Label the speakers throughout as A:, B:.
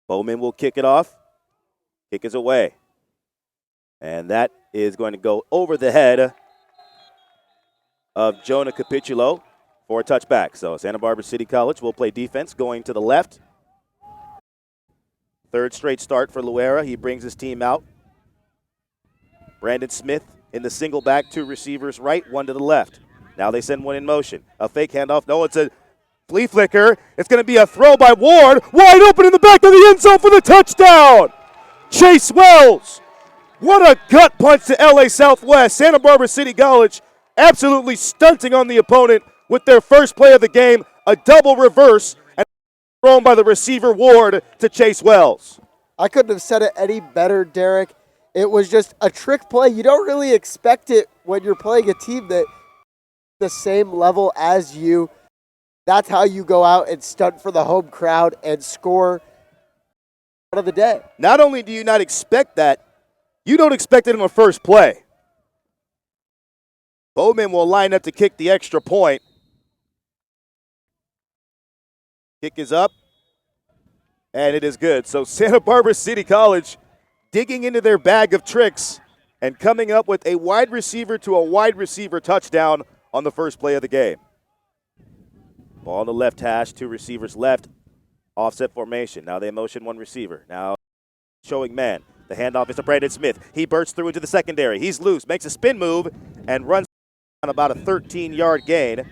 A: Bowman will kick it off. Kick is away. And that is going to go over the head of Jonah Capitulo for a touchback. So Santa Barbara City College will play defense going to the left. Third straight start for Loera. He brings his team out. Brandon Smith in the single back, 2 receivers right, 1 to the left. Now they send one in motion. A fake handoff. No, it's a flea flicker. It's going to be a throw by Ward. Wide open in the back of the end zone for the touchdown. Chase Wells. What a gut punch to LA Southwest. Santa Barbara City College absolutely stunting on the opponent with their first play of the game. A double reverse and thrown by the receiver Ward to Chase Wells.
B: I couldn't have said it any better, Derek. It was just a trick play. You don't really expect it when you're playing a team that the same level as you. That's how you go out and stunt for the home crowd and score out of the day.
A: Not only do you not expect that, you don't expect it in the first play. Bowman will line up to kick the extra point. Kick is up, and it is good. So Santa Barbara City College digging into their bag of tricks and coming up with a wide receiver to a wide receiver touchdown on the first play of the game. Ball on the left hash, 2 receivers left. Offset formation. Now they motion 1 receiver. Now showing man. The handoff is to Brandon Smith. He bursts through into the secondary. He's loose, makes a spin move, and runs on about a 13-yard gain.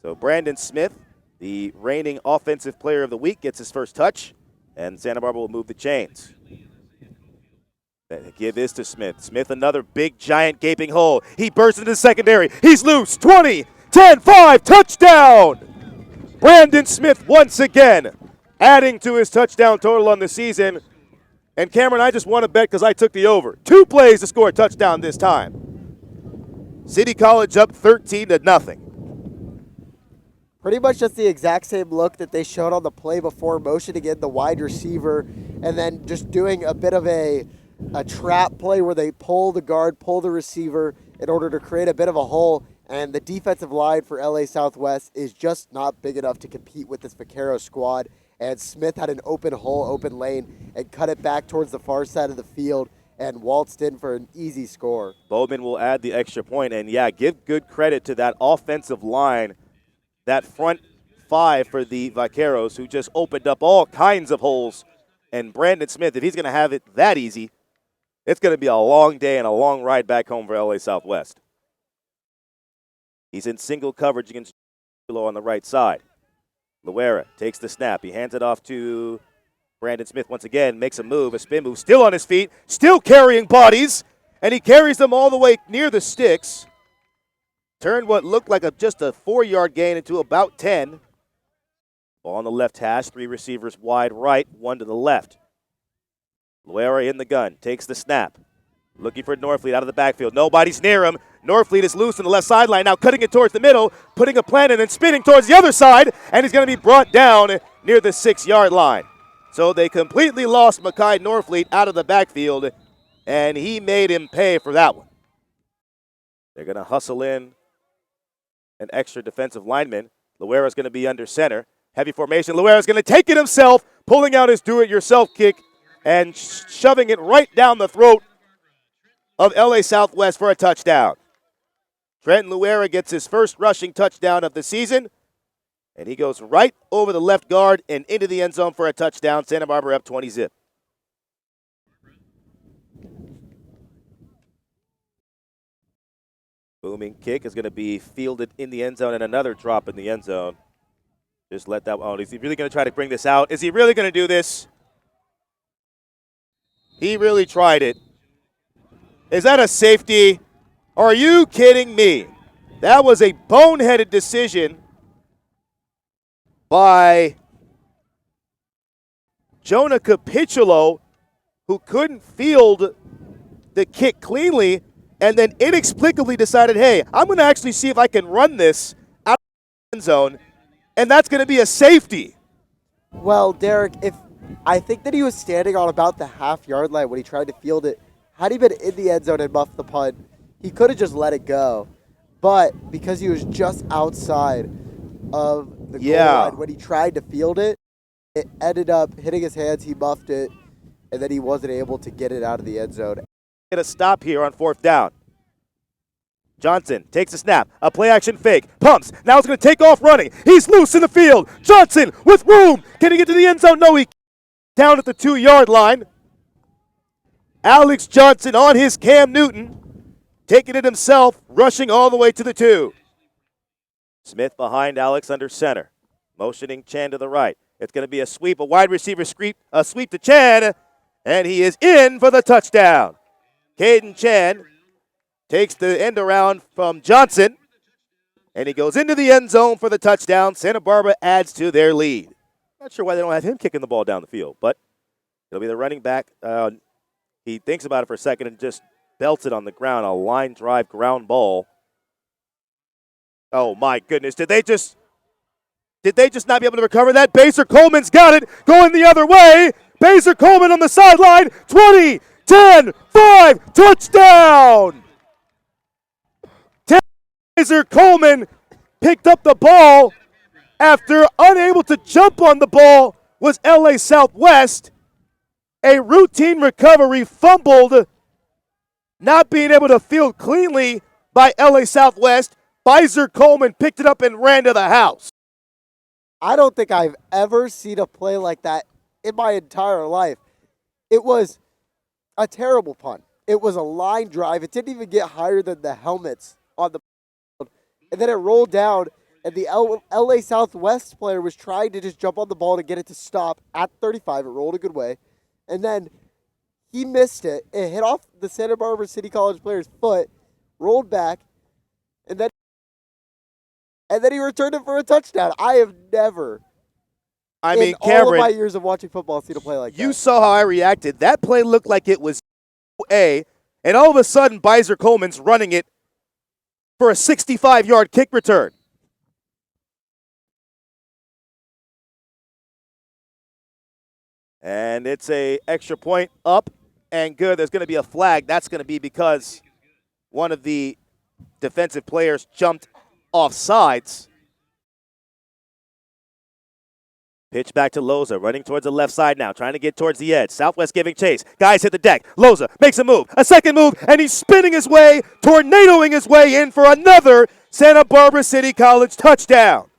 A: So Brandon Smith, the reigning offensive player of the week, gets his first touch, and Santa Barbara will move the chains. The give is to Smith. Smith, another big, giant, gaping hole. He bursts into the secondary. He's loose. 20, 10, 5, touchdown! Brandon Smith once again adding to his touchdown total on the season. And Cameron, I just want to bet because I took the over. 2 plays to score a touchdown this time. City College up 13-0.
B: Pretty much just the exact same look that they showed on the play before, motioning in the wide receiver, and then just doing a bit of a trap play where they pull the guard, pull the receiver in order to create a bit of a hole. And the defensive line for LA Southwest is just not big enough to compete with this Vaqueros squad. And Smith had an open hole, open lane, and cut it back towards the far side of the field and waltzed in for an easy score.
A: Bowman will add the extra point, and yeah, give good credit to that offensive line, that front 5 for the Vaqueros, who just opened up all kinds of holes. And Brandon Smith, if he's going to have it that easy, it's going to be a long day and a long ride back home for LA Southwest. He's in single coverage against on the right side. Loera takes the snap. He hands it off to Brandon Smith once again, makes a move, a spin move, still on his feet, still carrying bodies, and he carries them all the way near the sticks. Turned what looked like just a 4-yard gain into about 10. Ball on the left hash, 3 receivers wide right, 1 to the left. Loera in the gun, takes the snap. Looking for Norfleet out of the backfield. Nobody's near him. Norfleet is loose on the left sideline, now cutting it towards the middle, putting a plant in and spinning towards the other side, and he's going to be brought down near the 6-yard line. So they completely lost Mekhi Norfleet out of the backfield, and he made him pay for that one. They're going to hustle in an extra defensive lineman. Loera's going to be under center. Heavy formation. Loera's going to take it himself, pulling out his do-it-yourself kick and shoving it right down the throat of LA Southwest for a touchdown. Trenton Loera gets his first rushing touchdown of the season, and he goes right over the left guard and into the end zone for a touchdown. Santa Barbara up 20-0. Booming kick is going to be fielded in the end zone, and another drop in the end zone. Just let that one. Is he really going to try to bring this out? Is he really going to do this? He really tried it. Is that a safety? Are you kidding me? That was a boneheaded decision by Jonah Capitulo, who couldn't field the kick cleanly and then inexplicably decided, hey, I'm going to actually see if I can run this out of the end zone, and that's going to be a safety.
B: Well, Derek, I think that he was standing on about the half-yard line when he tried to field it. Had he been in the end zone and muffed the punt, he could have just let it go. But because he was just outside of the goal line when he tried to field it, It ended up hitting his hands. He muffed it, and then he wasn't able to get it out of the end zone.
A: Get a stop here on 4th down. Johnson takes a snap, a play-action fake, pumps. Now he's going to take off running. He's loose in the field. Johnson with room. Can he get to the end zone? No, he down at the 2-yard line. Alex Johnson on his Cam Newton, taking it himself, rushing all the way to the 2. Smith behind Alex under center, motioning Chan to the right. It's going to be a sweep, a wide receiver sweep to Chan, and he is in for the touchdown. Caden Chan takes the end around from Johnson, and he goes into the end zone for the touchdown. Santa Barbara adds to their lead. Not sure why they don't have him kicking the ball down the field, but it'll be the running back. He thinks about it for a second and just belts it on the ground, a line drive ground ball. Oh, my goodness. Did they just not be able to recover that? Biser-Coleman's got it, going the other way. Biser-Coleman on the sideline, 20, 10, 5, touchdown! Biser-Coleman picked up the ball after unable to jump on the ball was LA Southwest. A routine recovery fumbled, not being able to field cleanly by LA Southwest. Biser-Coleman picked it up and ran to the house.
B: I don't think I've ever seen a play like that in my entire life. It was a terrible punt. It was a line drive. It didn't even get higher than the helmets on the field. And then it rolled down, and the LA Southwest player was trying to just jump on the ball to get it to stop at 35. It rolled a good way. And then he missed it. It hit off the Santa Barbara City College player's foot, rolled back, and then he returned it for a touchdown. I have never, in all of my years of watching football, seen a play like that.
A: You saw how I reacted. That play looked like it was A, and all of a sudden Biser-Coleman's running it for a 65-yard kick return. And it's a extra point up and good. There's going to be a flag. That's going to be because one of the defensive players jumped off sides. Pitch back to Loza, running towards the left side now, trying to get towards the edge. Southwest giving chase. Guys hit the deck. Loza makes a move, a second move, and he's spinning his way, tornadoing his way in for another Santa Barbara City College touchdown.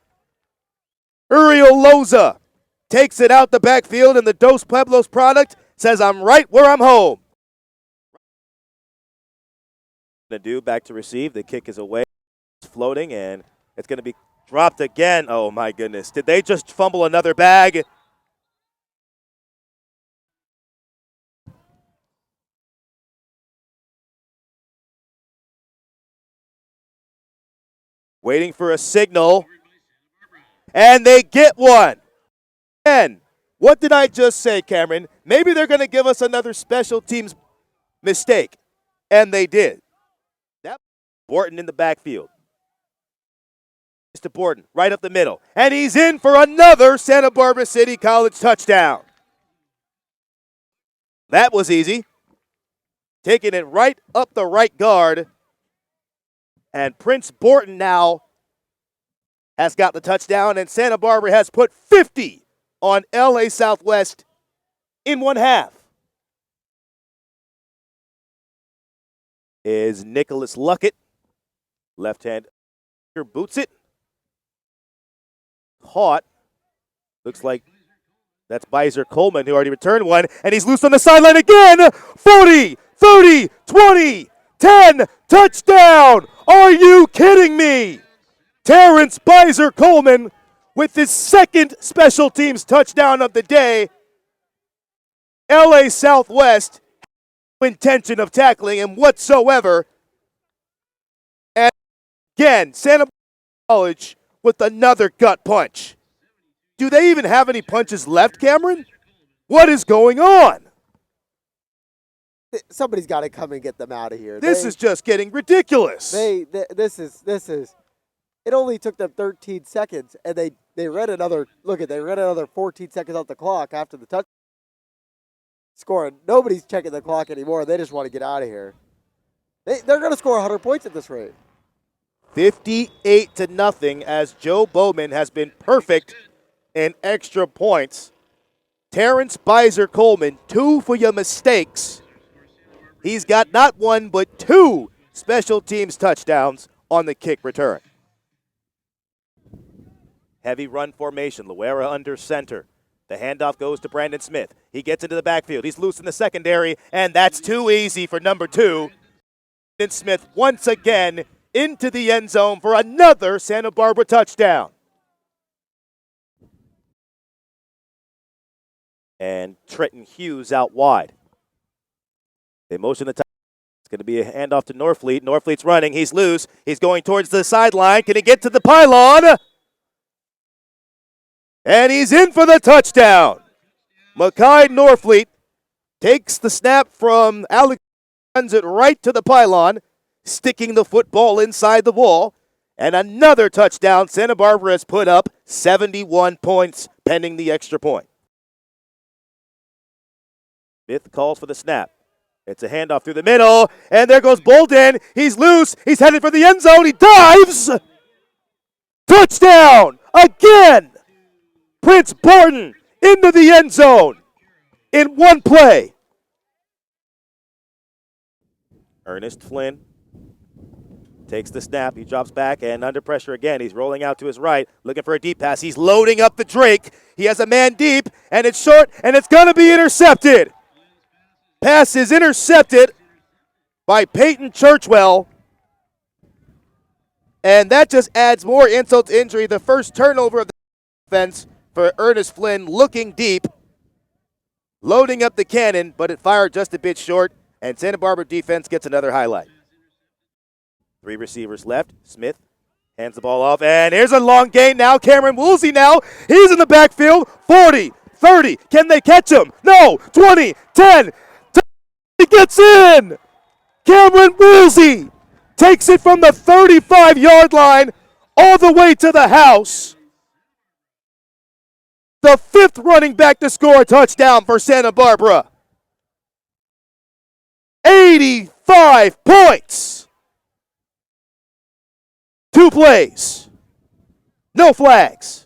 A: Uriel Loza takes it out the backfield, and the Dos Pueblos product says, I'm right where I'm home. Back to receive. The kick is away. It's floating, and it's going to be dropped again. Oh, my goodness. Did they just fumble another bag? Waiting for a signal, and they get one. And what did I just say, Cameron? Maybe they're going to give us another special teams mistake, and they did. That Borton in the backfield. Mr. Borton right up the middle, and he's in for another Santa Barbara City College touchdown. That was easy. Taking it right up the right guard, and Prince Borton now has got the touchdown, and Santa Barbara has put 50 on LA Southwest in one half. Is Nicholas Luckett. Left hand boots it. Caught. Looks like that's Biser-Coleman, who already returned one, and he's loose on the sideline again. 40, 30, 20, 10, touchdown. Are you kidding me? Terrance Biser-Coleman with his second special teams touchdown of the day. LA Southwest, no intention of tackling him whatsoever. And again, Santa College with another gut punch. Do they even have any punches left, Cameron? What is going on?
B: Somebody's got to come and get them out of here.
A: This is just getting ridiculous.
B: This is. It only took them 13 seconds, and they ran another. They ran another 14 seconds off the clock after the touch. Scoring. Nobody's checking the clock anymore. They just want to get out of here. They're going to score 100 points at this rate.
A: 58-0, as Joe Bowman has been perfect in extra points. Terrance Biser-Coleman, 2 for your mistakes. He's got not 1 but 2 special teams touchdowns on the kick return. Heavy run formation. Loera under center. The handoff goes to Brandon Smith. He gets into the backfield. He's loose in the secondary, and that's too easy for number 2. Brandon Smith once again into the end zone for another Santa Barbara touchdown. And Trenton Hughes out wide. They motion the top. It's going to be a handoff to Norfleet. Norfleet's running. He's loose. He's going towards the sideline. Can he get to the pylon? And he's in for the touchdown. Makai Norfleet takes the snap from Alex, runs it right to the pylon, sticking the football inside the wall. And another touchdown. Santa Barbara has put up 71 points pending the extra point. Smith calls for the snap. It's a handoff through the middle, and there goes Bolden. He's loose. He's headed for the end zone. He dives. Touchdown again. Prince Barton into the end zone in one play. Ernest Flynn takes the snap. He drops back, and under pressure again. He's rolling out to his right, looking for a deep pass. He's loading up the Drake. He has a man deep, and it's short, and it's going to be intercepted. Pass is intercepted by Peyton Churchwell. And that just adds more insult to injury. The first turnover of the offense for Ernest Flynn, looking deep, loading up the cannon, but it fired just a bit short, and Santa Barbara defense gets another highlight. 3 receivers left. Smith hands the ball off, and here's a long gain now. Cameron Woolsey now. He's in the backfield. 40, 30. Can they catch him? No. 20, 10. He gets in. Cameron Woolsey takes it from the 35-yard line all the way to the house. The 5th running back to score a touchdown for Santa Barbara. 85 points. 2 plays. No flags.